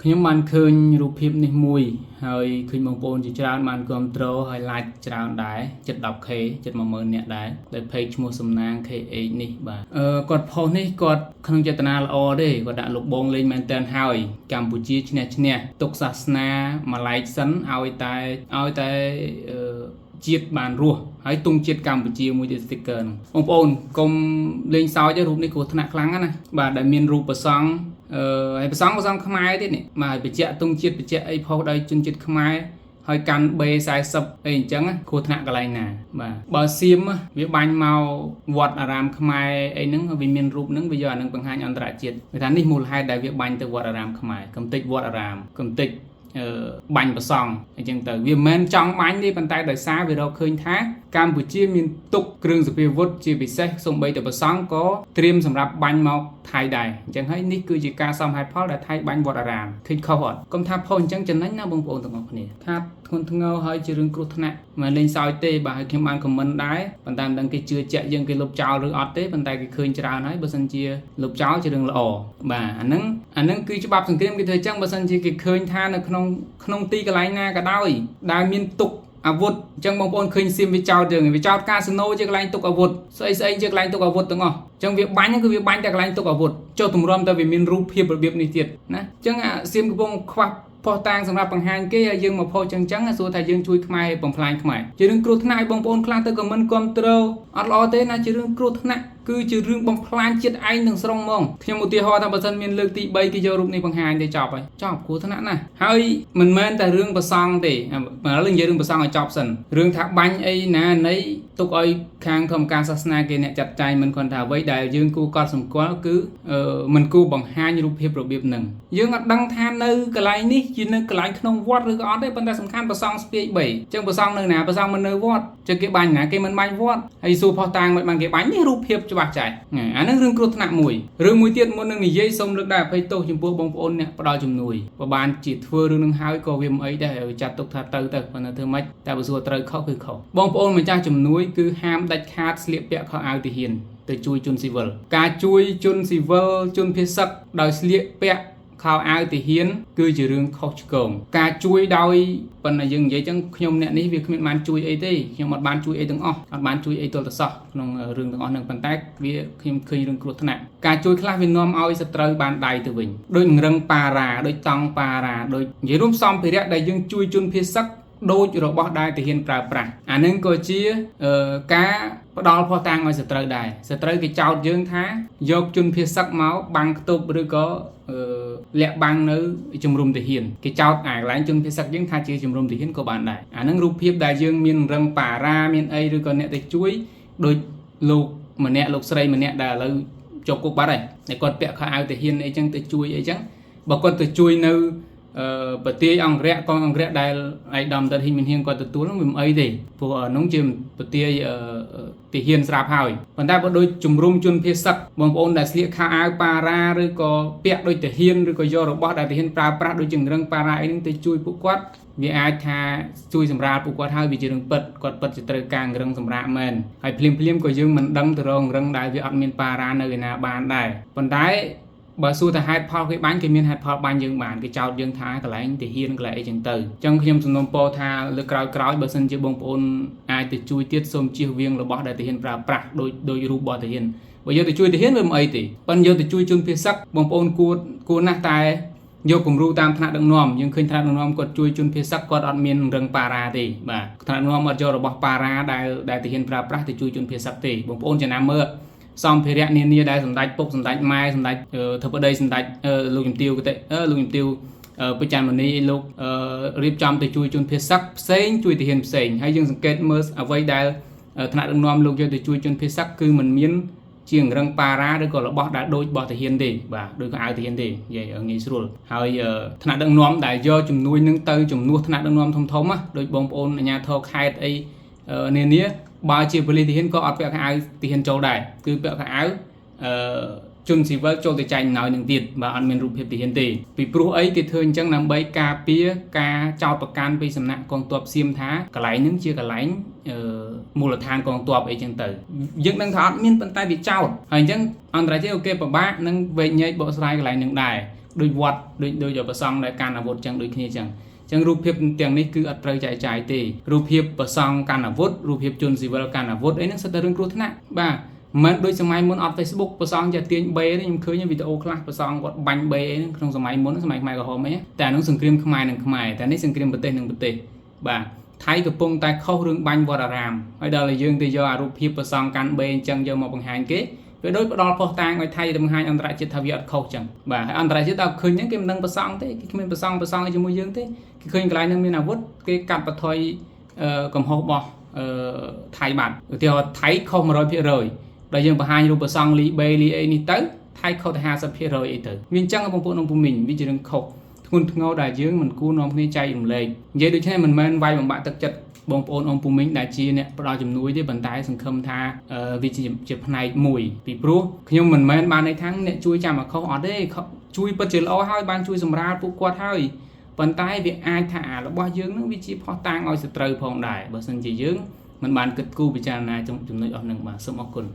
ខ្ញុំបានឃើញរូបភាពនេះមួយហើយឃើញបងប្អូនជាច្រើនបានគាំទ្រហើយ like ច្រើនដែរជិត 10k ជិត 10000 នាក់ដែរដោយ page ឈ្មោះសំណាង KH នេះបាទគាត់ផុសនេះគាត់ក្នុងចេតនាល្អទេគាត់ដាក់លោកបងលេងមែនតើហើយកម្ពុជាឈ្នះទុកសាសនាមួយឡែកសិនឲ្យតែជាតិបានរស់ហើយទង់ជាតិកម្ពុជាមួយទៀត sticker ហ្នឹងបងប្អូនកុំលេងសើចទេរូបនេះគ្រោះថ្នាក់ខ្លាំងណាស់បាទដែលមានរូបព្រះសង្ឃហើយព្រះសង្ឃខ្មែរទៀតនេះបាទបញ្ជាក់ទង់ជាតិបញ្ជាក់អីផុសដោយជនជាតិខ្មែរហើយកាន់ B40 អីអញ្ចឹងគ្រោះថ្នាក់កន្លែងណាបាទបើសៀមវាបាញ់មកវត្តអារាមខ្មែរអីហ្នឹងវាមានរូបហ្នឹងវាយកអាហ្នឹងបង្ហាញអន្តរជាតិវាថានេះមូលហេតុដែលវាបាញ់ទៅវត្តអារាមខ្មែរកំតិចវត្តអារាមកំតិចបាញ់ប្រសង់អញ្ចឹងទៅវាមិនមែនចង់បាញ់ទេប៉ុន្តែដោយសារវារកឃើញថាកម្ពុជាមានទុកគ្រឿងសព្វាវុធជាពិសេសសូម្បីតែប្រសង់ក៏ត្រៀមសម្រាប់បាញ់មកថៃដែរអញ្ចឹងហើយនេះគឺជាការសមហេតុផលដែលថៃបាញ់វត្តអារាមឃើញខុសអត់កុំថាផុសអញ្ចឹងចំណេញណាបងប្អូនទាំងអស់គ្នាថាធ្ងន់ធ្ងរហើយជារឿងគ្រោះថ្នាក់មិនលេងសើចទេបាទហើយខ្ញុំបានខមមិនដែរប៉ុន្តែមិនដឹងគេជឿជាក់យើងគេលុបចោលឬអត់ទេប៉ុន្តែគេឃើញច្រើនហើយបើសិនជាលុបចោលជារឿងល្អបាទអាហ្នឹងគឺច្បាប់សង្គ្រាមគេធ្វើអញ្ចឹងបើសិនជាគេឃើញថានៅក្នុងទីកន្លែងណាក៏ដោយដែលមានទុកអាវុធអញ្ចឹងបងប្អូនឃើញសៀមវាចោតយើងវាចោតកាស៊ីណូជាកន្លែងទុកអាវុធស្អីជាកន្លែងទុកអាវុធទាំងអស់អញ្ចឹងវាបាញ់គឺវាបាញ់តែកន្លែងទុកអាវុធចុះទម្រាំតែវាមានរូបភាពរបៀបនេះទៀតណាអញ្ចឹងអាសៀមកំពុងខ្វះផុសតាងសម្រាប់បង្ហាញគេហើយយើងមកផុសចឹងសួរថាយើងជួយខ្មែរបំផ្លាញខ្មែរជារឿងគ្រោះថ្នាក់ឲ្យបងប្អូនខ្លះទៅខមមិនគ្រប់ត្រូលអត់ល្អទេណាជារឿងគ្រោះថ្នាក់គឺជារឿងបំផ្លាញជាតិឯងទាំងស្រុងហ្មងខ្ញុំឧទាហរណ៍ថាបើសិនមានលើកទី3គេយករូបនេះបង្ហាញទៅចប់ហើយចប់គ្រោះថ្នាក់ណាស់ហើយមិនមែនតែរឿងប្រសង់ទេឥឡូវនិយាយរឿងប្រសង់ឲ្យចប់សិនរឿងថាបាញ់អីណានៃទុកឲ្យខាងធម្មការសាសនាគេអ្នកចាត់ចែងមិនគ្រាន់ថាអ្វីដែលយើងគួរកត់សម្គាល់គឺមិនគួរបង្ហាញរូបភាពរបៀបហ្នឹងយើងអត់ដឹងថានៅកន្លែងនេះជានៅកន្លែងក្នុងវត្តឬក៏អត់ទេប៉ុន្តែសំខាន់ប្រសង់ស្ពាយ3អញ្ចឹងប្រសង់នៅណាប្រសង់មិននៅវត្តចឹងគេបាញ់ណាគេមិនបាញ់វត្តហើយសួរផុសតាងមិនបានគេបាញ់នេះរូបភាពច្បាស់ចាស់អាហ្នឹងរឿងគ្រោះថ្នាក់មួយរឿងមួយទៀតមុននឹងនិយាយសូមលើកដែរអភ័យទោសចំពោះបងប្អូនអ្នកផ្ដល់ជំនួយបើបានជាធ្វើរឿងនឹងហើយក៏វាមិនអីដែរចាត់ទុកថាទៅប៉ុន្តែធ្វើម៉េចតែបើសួរត្រូវខុសគឺខុសបងប្អូនម្ចាស់ជំនួយគឺហាមដាច់ខាតស្លៀកពាក់ខោអាវទាហានទៅជួយជនស៊ីវិលការជួយជនស៊ីវិលជនភេសកដោយស្លៀកពាក់ខោអាវទាហានគឺជារឿងខុសឆ្គងការជួយដោយប៉ុន្តែយើងនិយាយចឹងខ្ញុំអ្នកនេះវាគ្មានបានជួយអីទេខ្ញុំអត់បានជួយអីទាំងអស់អត់បានជួយអីទល់តែសោះក្នុងរឿងទាំងអស់ហ្នឹងប៉ុន្តែវាខ្ញុំឃើញរឿងគ្រោះថ្នាក់ការជួយខ្លះវានាំឲ្យសត្រូវបានដៃទៅវិញដូចរឹងប៉ារ៉ាដូចតង់ប៉ារ៉ាដូចនិយាយរួមសម្ភារៈដែលយើងជួយជនភេសកដូចរបស់ដែលទាហានប្រើប្រាស់អានឹងក៏ជាការផ្ដល់ភស្តុតាងឲ្យសត្រូវដែរសត្រូវគេចោទយើងថាយកជនភេសកមកបាំងខ្ទប់ឬក៏លាក់បាំងនៅជំរំទាហានគេចោទកន្លែងជនភេសកយើងថាជាជំរំទាហានក៏បានដែរអានឹងរូបភាពដែលយើងមានរឹងប៉ារ៉ាមានអីឬក៏អ្នកទៅជួយដូចលោកម្នាក់លោកស្រីម្នាក់ដែលឥឡូវជាប់គុកបាត់ហើយតែគាត់ពាក់ខោអាវទាហានអីចឹងទៅជួយអីចឹងបើគាត់ទៅជួយនៅប្រទេសអង្គរៈកងអង្គរៈដែលឯកឧត្តមតេជហ៊ីនមានហៀងគាត់ទទួលនោះវាមិនអីទេព្រោះនោះជាប្រទេសទាហានស្រាប់ហើយប៉ុន្តែបើដូចជំរុំជនភេសកបងប្អូនដែលស្លៀកខោអាវប៉ារ៉ាឬក៏ពាក់ដូចទាហានឬក៏យករបស់ដែលទាហានប្រើប្រាស់ដូចជារឹងប៉ារ៉ាអីហ្នឹងទៅជួយពួកគាត់វាអាចថាជួយសម្រាលពួកគាត់ហើយវាជារឿងពិតគាត់ពិតជាត្រូវការរឹងសម្រាប់មែនហើយភ្លាមក៏យើងមិនដឹងទៅរងរឹងដែលវាអត់មានប៉ារ៉ានៅឯណាបានដែរប៉ុន្តែបើសួរថាហេតុផលគេបាញ់គេមានហេតុផលបាញ់យើងបានគេចោទយើងថាកន្លែងទាហានកន្លែងអីចឹងទៅអញ្ចឹងខ្ញុំសំណូមពរថាលើក្រោយបើសិនជាបងប្អូនអាចទៅជួយទៀតសូមជៀសវាងរបស់ដែលទាហានប្រើប្រាស់ដោយរូបរបស់ទាហានបើយកទៅជួយទាហានវាមិនអីទេប៉ុន្តែយកទៅជួយជនភេសកបងប្អូនគួរណាស់តែយកគំរូតាមថ្នាក់ដឹកនាំយើងឃើញថ្នាក់ដឹកនាំគាត់ជួយជនភេសកគាត់អត់មានរឹងប៉ារ៉ាទេបាទថ្នាក់ដឹកនាំអត់យករបស់ប៉ារ៉ាដែលទាហានប្រើប្រាស់ទៅជួយជនភេសកទេបងប្អូនចំណាំមើលសម្ភារៈនានាដែលសម្ដេចពុកសម្ដេចម៉ែសម្ដេចធិបតីសម្ដេចលោកជំទាវលោកជំទាវបច្ចាមនីលោករៀបចំទៅជួយជនភេសកផ្សេងជួយទាហានផ្សេងហើយយើងសង្កេតមើលអ្វីដែលថ្នាក់ដឹកនាំលោកយកទៅជួយជនភេសកគឺមិនមានជាងរឹងប៉ារ៉ាឬក៏របស់ដែលដូចរបស់ទាហានទេបាទដូចក៏អាវទាហានទេនិយាយងាយស្រួលហើយថ្នាក់ដឹកនាំដែលយកជំនួយនឹងទៅជំនួសថ្នាក់ដឹកនាំធំណាដូចបងប្អូនអាជ្ញាធរខេត្តអីនានាបើជាប៉ូលីសទាហានក៏អត់ពាក់ខោអាវទាហានចូលដែរគឺពាក់ខោអាវជនស៊ីវិលចូលទៅចែកអំណោយនឹងទៀតបើអត់មានរូបភាពទាហានទេពីព្រោះអីគេធ្វើអញ្ចឹងដើម្បីការពារការចោទប្រកាន់ពីសំណាក់កងទ័ពសៀមថាកន្លែងហ្នឹងជាកន្លែងមូលដ្ឋានកងទ័ពអីចឹងទៅយើងដឹងថាអត់មានប៉ុន្តែវាចោទហើយអញ្ចឹងអន្តរជាតិអូខេពិបាកនឹងវែកញែកបកស្រាយកន្លែងហ្នឹងដែរ đôi vọt đôi giờ bờ sông đại can là vọt chẳng đôi kia chẳngรูปភាពទាំងនេះគឺអត់ត្រូវចែកចាយទេរូបភាពប្រសង់កាន់អាវុធរូបភាពជនស៊ីវិលកាន់អាវុធអីហ្នឹងសិតតែរឿងគ្រោះថ្នាក់បាទមិនដូចសម័យមុនអត់ Facebook ប្រសង់ចាទាញបេខ្ញុំឃើញវីដេអូខ្លះប្រសង់គាត់បាញ់បេហ្នឹងក្នុងសម័យមុនសម័យខ្មែរក្រហមអីតែអានោះសង្គ្រាមខ្មែរនឹងខ្មែរតែនេះសង្គ្រាមប្រទេសនឹងប្រទេសបាទថៃកំពុងតែខុសរឿងបាញ់វត្តអារាមហើយដល់តែយើងទៅយកអារូបភាពប្រសង់កាន់បេអញ្ចឹងយកមកបង្ហាញគេវាដូចផ្ដល់ផុសតាងឲ្យថៃទៅបង្ហាញអន្តរជាតិថាវាអត់ខុសចឹងបាទហើយអន្តរជាតិដល់ឃើញហ្នឹងគេមិនដឹងប្រសង់ទេគេគ្មានប្រសង់ជាមួយយើងទេគេឃើញកន្លែងហ្នឹងមានអាវុធគេកាត់បន្ថយកំហុសរបស់ថៃបាត់ឧទាហរណ៍ថៃខុស 100% ដល់យើងបង្ហាញរូបប្រសង់លីបេលីអីនេះទៅថៃខុសតែ 50% អីទៅវាអញ្ចឹងបងប្អូនក្នុងភូមិវាជារឿងខុសធ្ងន់ធ្ងរដែលយើងមិនគួរនាំគ្នាចែករំលែកនិយាយដូចនេះមិនមែនវាយបំបាក់ទឹកចិត្តបងប្អូនអ៊ំពូមីងដែលជាអ្នកផ្ដល់ជំនួយទេប៉ុន្តែសង្ឃឹមថាវាជាផ្នែកមួយពីព្រោះខ្ញុំមិនមែនបានន័យថាអ្នកជួយចាំឲ្យខុសអត់ទេជួយពិតជាល្អហើយបានជួយសម្រាលពួកគាត់ហើយប៉ុន្តែវាអាចថារបស់យើងនឹងវាជាផុសតាងឲ្យសត្រូវផងដែរបើមិនជាយើងមិនបានគិតគូរពិចារណាចំណុចអស់នឹងបាទសូមអរគុណ